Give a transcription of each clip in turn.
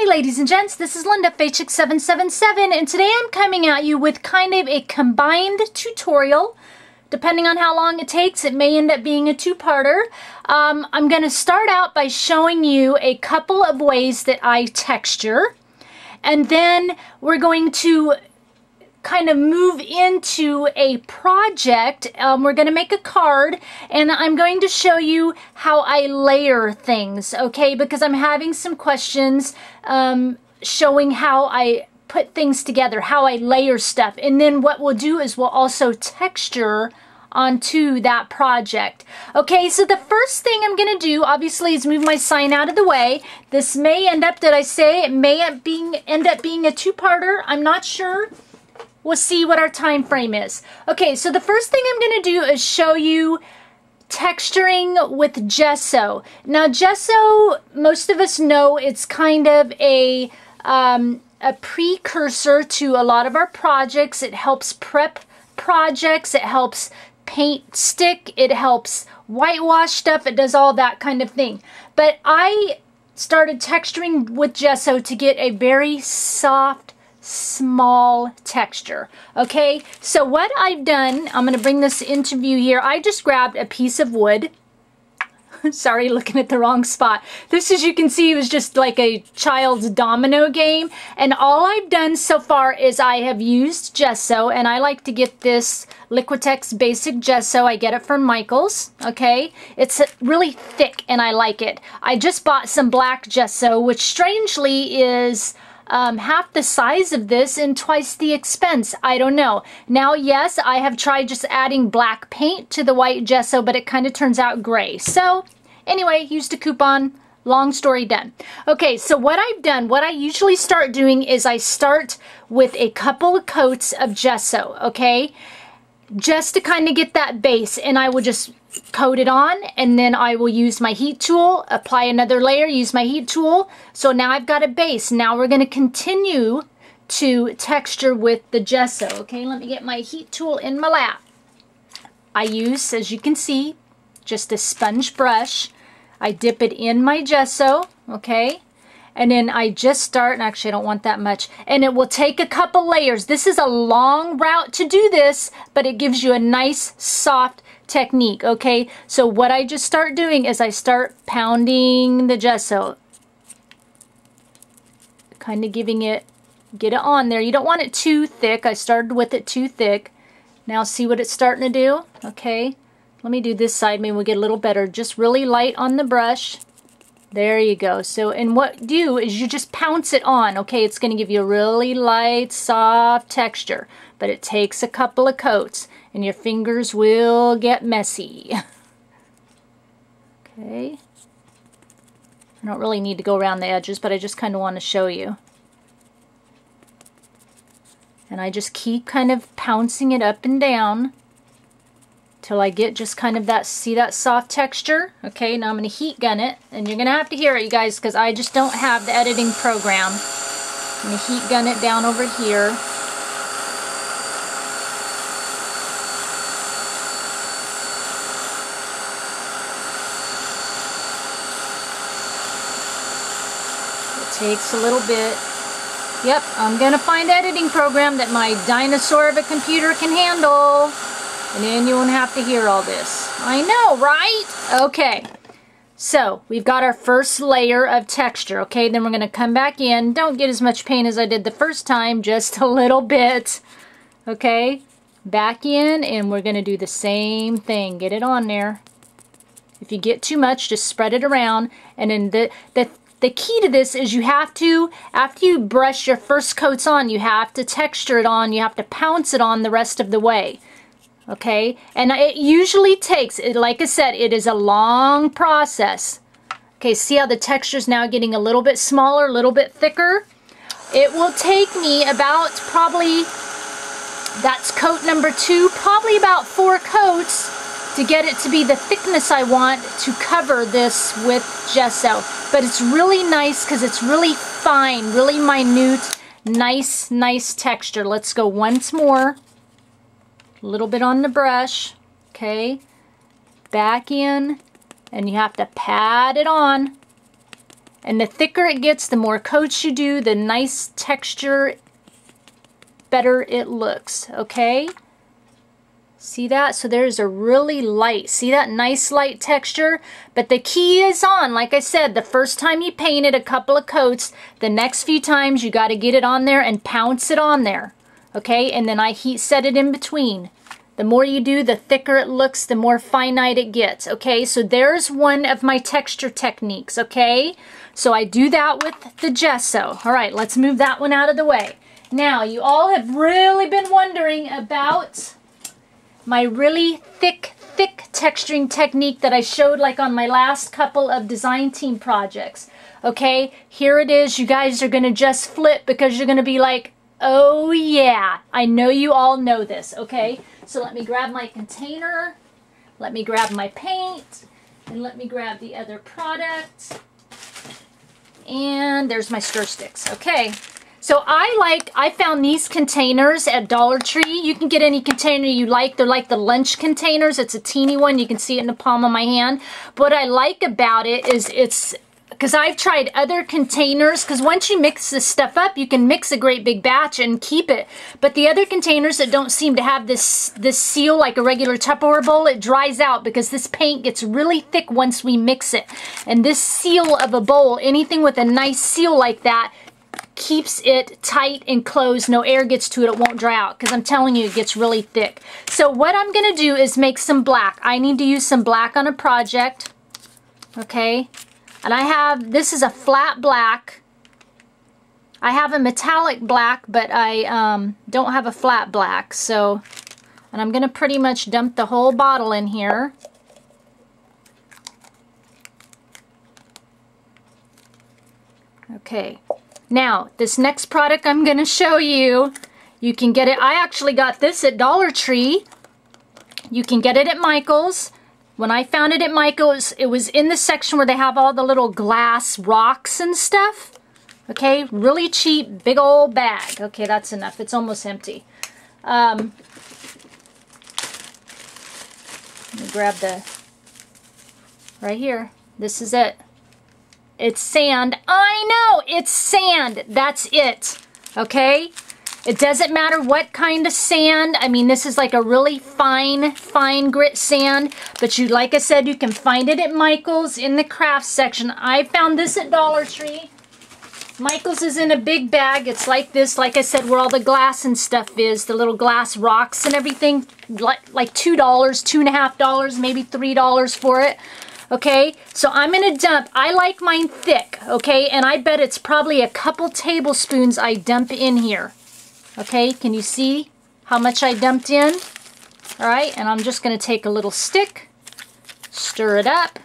Hey ladies and gents, this is Linda, Facechick777, and today I'm coming at you with kind of a combined tutorial. Depending on how long it takes, it may end up being a two-parter. I'm going to start out by showing you a couple of ways that I texture, and then we're going to kind of move into a project. We're going to make a card, and I'm going to show you how I layer things, okay? Because I'm having some questions showing how I put things together, how I layer stuff. And then what we'll do is we'll also texture onto that project. Okay, so the first thing I'm going to do, obviously, is move my sign out of the way. This may end up, did I say, it may end up being a two-parter. I'm not sure. We'll see what our time frame is. Okay, so the first thing I'm going to do is show you texturing with gesso. Now, gesso, most of us know it's kind of a precursor to a lot of our projects. It helps prep projects. It helps paint stick. It helps whitewash stuff. It does all that kind of thing. But I started texturing with gesso to get a very soft, small texture. Okay, so what I've done, I'm going to bring this into view here. I just grabbed a piece of wood. Sorry, looking at the wrong spot. This, as you can see, was just like a child's domino game, and all I've done so far is I have used gesso, and I like to get this Liquitex basic gesso. I get it from Michael's. Okay, it's really thick and I like it. I just bought some black gesso, which strangely is half the size of this and twice the expense. I don't know. Now, yes, I have tried just adding black paint to the white gesso, but it kind of turns out gray. So, anyway, used a coupon. Long story done. Okay, so what I've done, what I usually start doing is I start with a couple of coats of gesso, okay? Just to kind of get that base, and I will just coat it on, and then I will use my heat tool, apply another layer, use my heat tool. So now I've got a base. Now we're going to continue to texture with the gesso. Okay, let me get my heat tool in my lap. I use, as you can see, just a sponge brush. I dip it in my gesso, okay? And then I just start, and actually I don't want that much, and it will take a couple layers. This is a long route to do this, but it gives you a nice soft technique, okay? So what I just start doing is I start pounding the gesso, kind of giving it, get it on there. You don't want it too thick. I started with it too thick. Now see what it's starting to do? Okay, let me do this side, maybe we'll get a little better. Just really light on the brush. There you go. So, and what you do is you just pounce it on, okay? It's going to give you a really light, soft texture, but it takes a couple of coats, and your fingers will get messy. Okay. I don't really need to go around the edges, but I just kind of want to show you. And I just keep kind of pouncing it up and down till I get just kind of that, see that soft texture? Okay, now I'm going to heat gun it, and you're going to have to hear it, you guys, because I just don't have the editing program. I'm going to heat gun it down over here. It takes a little bit. Yep, I'm going to find an editing program that my dinosaur of a computer can handle. And then you won't have to hear all this. I know, right? Okay. So, we've got our first layer of texture, okay? Then we're going to come back in. Don't get as much paint as I did the first time, just a little bit. Okay? Back in, and we're going to do the same thing. Get it on there. If you get too much, just spread it around. And then the key to this is you have to, after you brush your first coats on, you have to texture it on. You have to pounce it on the rest of the way. Okay, and it usually takes, like I said, it is a long process. Okay, see how the texture is now getting a little bit smaller, a little bit thicker? It will take me about probably, that's coat number 2, probably about 4 coats to get it to be the thickness I want to cover this with gesso. But it's really nice because it's really fine, really minute, nice texture. Let's go once more. A little bit on the brush, okay, back in, and you have to pat it on, And the thicker it gets, the more coats you do, the nice texture, better it looks, okay? See that? So there's a really light, see that nice light texture? But the key is on, like I said, the first time you paint it a couple of coats, the next few times you got to get it on there and pounce it on there, okay? And then I heat set it in between. The more you do, the thicker it looks, the more finite it gets, okay? So there's one of my texture techniques, okay? So I do that with the gesso. All right, let's move that one out of the way. Now, you all have really been wondering about my really thick texturing technique that I showed like on my last couple of design team projects, okay? Here it is. You guys are going to just flip because you're going to be like, oh yeah, I know you all know this, okay? So let me grab my container, let me grab my paint, and let me grab the other product. And there's my stir sticks, okay? So I found these containers at Dollar Tree. You can get any container you like. They're like the lunch containers. It's a teeny one. You can see it in the palm of my hand. But what I like about it is it's, because I've tried other containers, because once you mix this stuff up, you can mix a great big batch and keep it. But the other containers that don't seem to have this seal like a regular Tupperware bowl, it dries out because this paint gets really thick once we mix it. And this seal of a bowl, anything with a nice seal like that, keeps it tight and closed. No air gets to it. It won't dry out because I'm telling you, it gets really thick. So what I'm going to do is make some black. I need to use some black on a project. Okay. And I have, this is a flat black. I have a metallic black, but I don't have a flat black. So, and I'm going to pretty much dump the whole bottle in here. Okay. Now, this next product I'm going to show you, you can get it, I actually got this at Dollar Tree. You can get it at Michael's. When I found it at Michael's, it was in the section where they have all the little glass rocks and stuff. Okay, really cheap, big old bag. Okay, that's enough. It's almost empty. Let me grab the, right here. This is it. It's sand. I know, it's sand. That's it. Okay? It doesn't matter what kind of sand. I mean, this is like a really fine grit sand. But you, like I said, you can find it at Michael's in the craft section. I found this at Dollar Tree. Michael's is in a big bag. It's like this, like I said, where all the glass and stuff is. The little glass rocks and everything. Like $2, $2.50, maybe $3 for it. Okay, so I'm going to dump, I like mine thick, okay, and I bet it's probably a couple tablespoons I dump in here. Okay, can you see how much I dumped in? All right, and I'm just going to take a little stick, stir it up.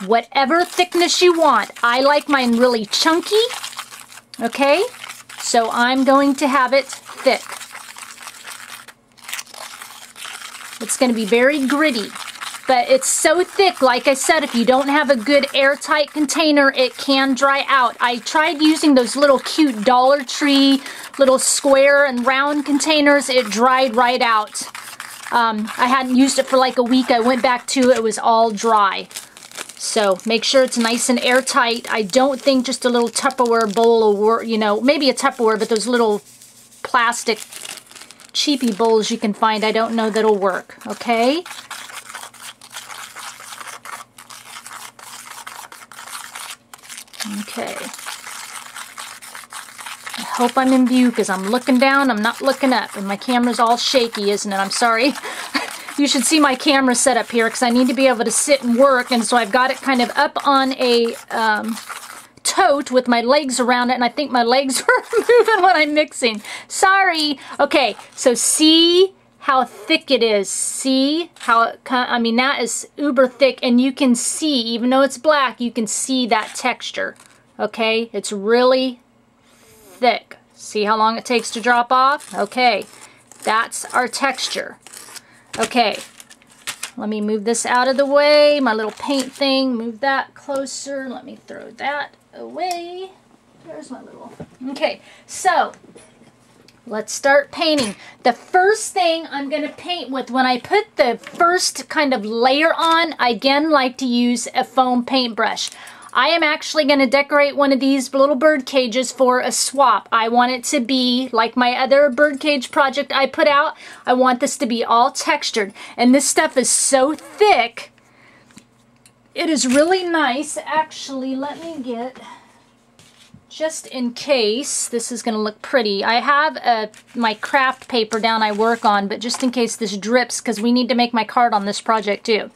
Whatever thickness you want. I like mine really chunky, okay, so I'm going to have it thick. It's going to be very gritty, but it's so thick, like I said, if you don't have a good airtight container, it can dry out. I tried using those little cute Dollar Tree, little square and round containers. It dried right out. I hadn't used it for like a week. I went back to it. It was all dry. So make sure it's nice and airtight. I don't think just a little Tupperware bowl will work, you know, maybe a Tupperware, but those little plastic cheapy bowls you can find, I don't know that'll work, okay? Okay. I hope I'm in view because I'm looking down, I'm not looking up, and my camera's all shaky, isn't it? I'm sorry. You should see my camera set up here because I need to be able to sit and work, and so I've got it kind of up on a tote with my legs around it, and I think my legs are moving when I'm mixing. Sorry. Okay, so see how thick it is. See how it, I mean, that is uber thick, and you can see, even though it's black, you can see that texture. Okay, it's really thick. See how long it takes to drop off? Okay, that's our texture. Okay, let me move this out of the way. My little paint thing, move that closer. Let me throw that away. There's my little, okay, so let's start painting. The first thing I'm going to paint with, when I put the first kind of layer on, I again like to use a foam paintbrush. I am actually going to decorate one of these little bird cages for a swap. I want it to be like my other bird cage project I put out. I want this to be all textured. And this stuff is so thick. It is really nice. Actually, let me get... just in case this is going to look pretty. I have my craft paper down I work on, but just in case this drips, because we need to make my card on this project too.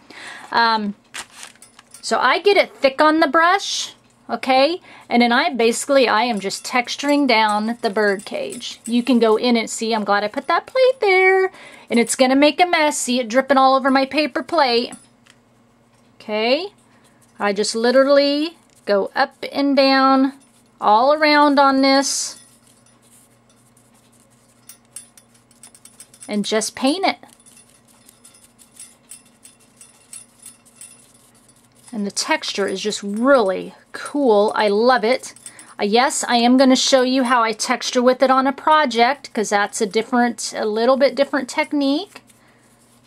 So I get it thick on the brush, okay? And then I am just texturing down the bird cage. You can go in and see, I'm glad I put that plate there. And it's going to make a mess. See it dripping all over my paper plate. Okay? I just literally go up and down all around on this and just paint it. And the texture is just really cool. I love it. Yes, I am going to show you how I texture with it on a project, because that's a little bit different technique,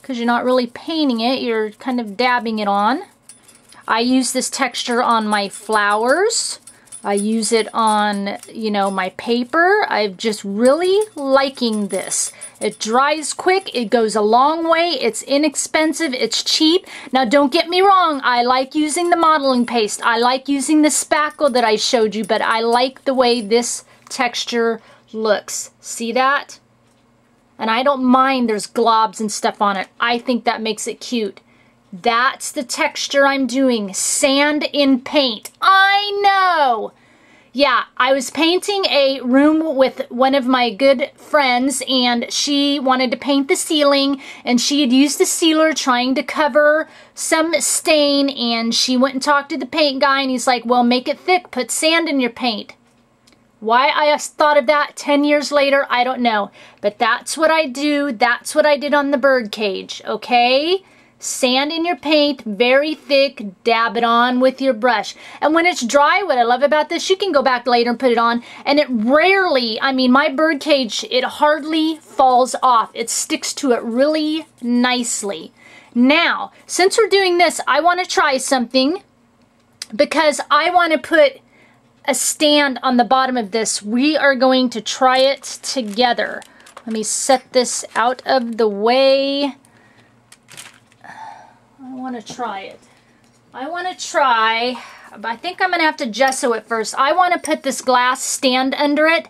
because you're not really painting it, you're kind of dabbing it on. I use this texture on my flowers. I use it on, you know, my paper. I'm just really liking this. It dries quick. It goes a long way. It's inexpensive. It's cheap. Now, don't get me wrong. I like using the modeling paste. I like using the spackle that I showed you, but I like the way this texture looks. See that? And I don't mind there's globs and stuff on it. I think that makes it cute. That's the texture I'm doing. Sand in paint. I know! Yeah, I was painting a room with one of my good friends, and she wanted to paint the ceiling, and she had used the sealer trying to cover some stain, and she went and talked to the paint guy, and he's like, well, make it thick. Put sand in your paint. Why I thought of that 10 years later, I don't know. But that's what I do. That's what I did on the bird cage, okay? Sand in your paint, very thick, dab it on with your brush. And when it's dry, what I love about this, you can go back later and put it on, and it rarely, I mean, my bird cage, it hardly falls off. It sticks to it really nicely. Now, since we're doing this, I want to try something, because I want to put a stand on the bottom of this. We are going to try it together. Let me set this out of the way. I want to try it. I want to try, I think I'm going to have to gesso it first. I want to put this glass stand under it,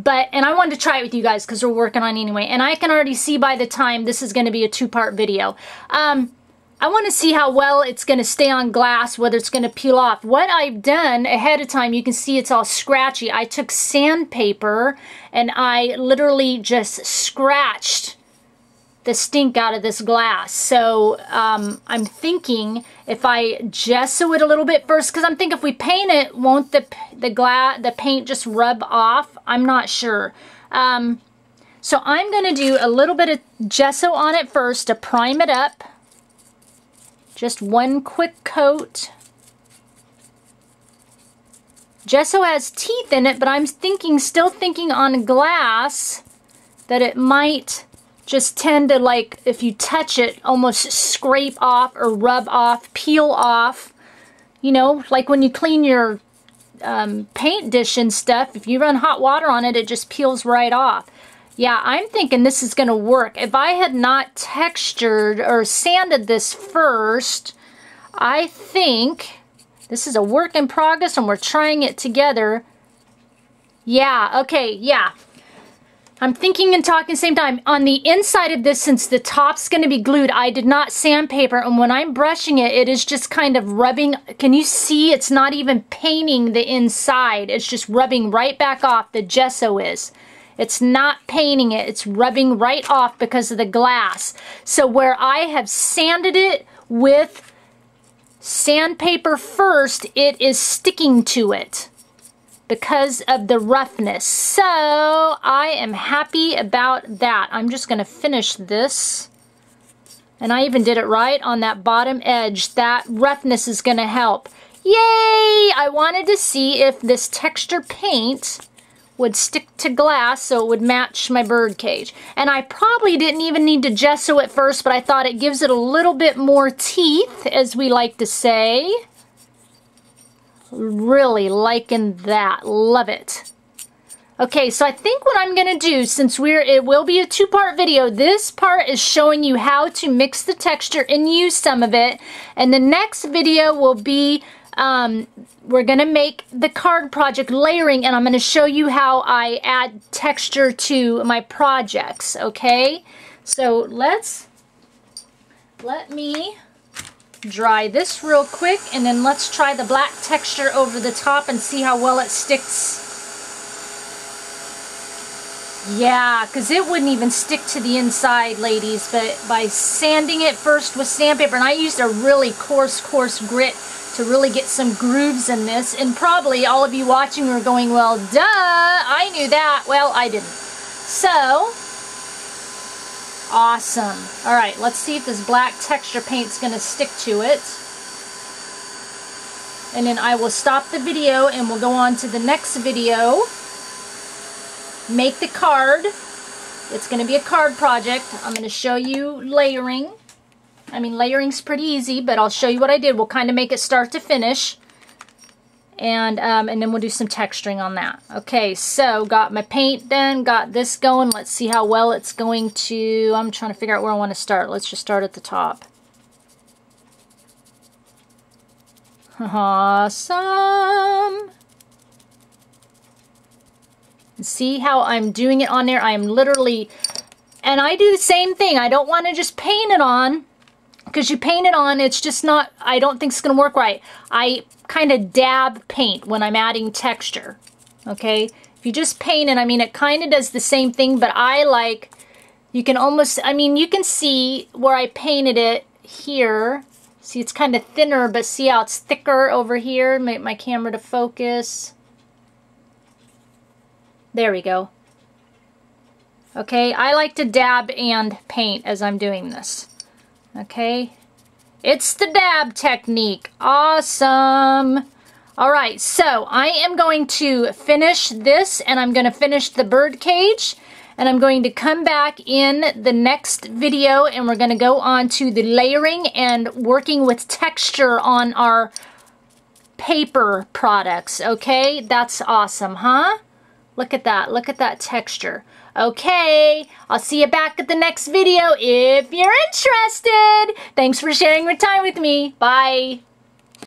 and I wanted to try it with you guys because we're working on it anyway. And I can already see by the time this is going to be a two-part video. I want to see how well it's going to stay on glass, whether it's going to peel off. What I've done ahead of time, you can see it's all scratchy. I took sandpaper and I literally just scratched the stink out of this glass. So I'm thinking if I gesso it a little bit first, because I'm thinking if we paint it, won't the paint just rub off? I'm not sure. So I'm going to do a little bit of gesso on it first to prime it up. Just one quick coat. Gesso has teeth in it, but I'm still thinking on glass that it might just tend to, like, if you touch it, almost scrape off or rub off, peel off. You know, like when you clean your paint dish and stuff, if you run hot water on it, it just peels right off. Yeah, I'm thinking this is going to work. If I had not textured or sanded this first, I think this is a work in progress and we're trying it together. Yeah, okay, yeah. I'm thinking and talking at the same time. On the inside of this, since the top's going to be glued, I did not sandpaper, and when I'm brushing it, it is just kind of rubbing. Can you see? It's not even painting the inside. It's just rubbing right back off. The gesso is. It's not painting it. It's rubbing right off because of the glass. So where I have sanded it with sandpaper first, it is sticking to it because of the roughness. So I am happy about that. I'm just going to finish this. And I even did it right on that bottom edge. That roughness is going to help. Yay! I wanted to see if this texture paint would stick to glass so it would match my bird cage. And I probably didn't even need to gesso it first, but I thought it gives it a little bit more teeth, as we like to say. Really liking that. Love it. Okay, so I think what I'm going to do, since it will be a two-part video, this part is showing you how to mix the texture and use some of it. And the next video will be, we're going to make the card project layering, and I'm going to show you how I add texture to my projects, okay? So let me dry this real quick, and then let's try the black texture over the top and see how well it sticks. Yeah, because it wouldn't even stick to the inside, ladies, but by sanding it first with sandpaper, and I used a really coarse grit to really get some grooves in this, and probably all of you watching are going, well, duh, I knew that. Well, I didn't. So, awesome. All right, let's see if this black texture paint's going to stick to it. And then I will stop the video and we'll go on to the next video. Make the card. It's going to be a card project. I'm going to show you layering. I mean, layering's pretty easy, but I'll show you what I did. We'll kind of make it start to finish. And then we'll do some texturing on that. Okay, so got my paint done, got this going. Let's see how well it's going to... I'm trying to figure out where I want to start. Let's just start at the top. Awesome. See how I'm doing it on there? I am literally, and I do the same thing. I don't want to just paint it on, because you paint it on, it's just not, I don't think it's going to work right. I kind of dab paint when I'm adding texture, okay? If you just paint it, I mean, it kind of does the same thing, but I like, you can almost, I mean, you can see where I painted it here. See, it's kind of thinner, but see how it's thicker over here? Make my camera to focus. There we go. Okay, I like to dab and paint as I'm doing this. Okay, it's the dab technique. Awesome. All right, so I am going to finish this, and I'm going to finish the bird cage, and I'm going to come back in the next video, and we're going to go on to the layering and working with texture on our paper products. Okay, that's awesome, huh? Look at that. Look at that texture. Okay, I'll see you back at the next video if you're interested. Thanks for sharing your time with me. Bye.